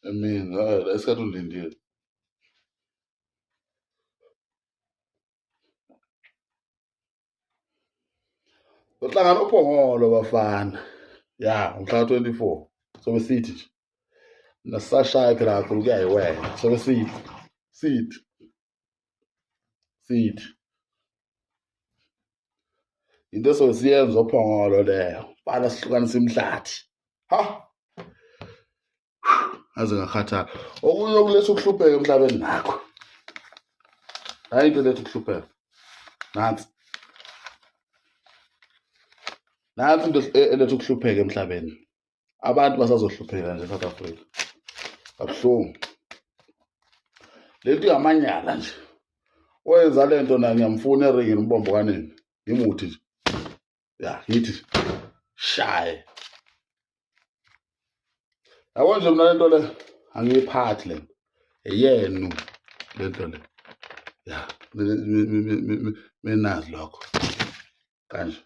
Emini, hayi esikhathi ulindile. Uhlangana uphongolo bafana. Ya, umhla 24. So besithi nje. Nasashaya khona kuyayiwena. So besithi. Into sosiyenza ophongolo leyo. Bala sihlukanisa imhlathi. Ha. Aze ngakhathala. Okunye okuletha ukuhlupheka emhlabeni nakho. Hayi into letha ukuhlupheka. Nansi into eletha ukuhlupheka emhlabeni. Abantu basazohlupheka nje eSouth Africa. Abuhlungu. Lento ingamanyala nje. Oyenza lento na ngiyamfuna eringini umbombo kanini. Ngimuthi nje. Ya, ngithi shaye. Yabo nje mina lento le angiyiphathi le. Eyenu lento le. Ya, menazi lokho. Kanje.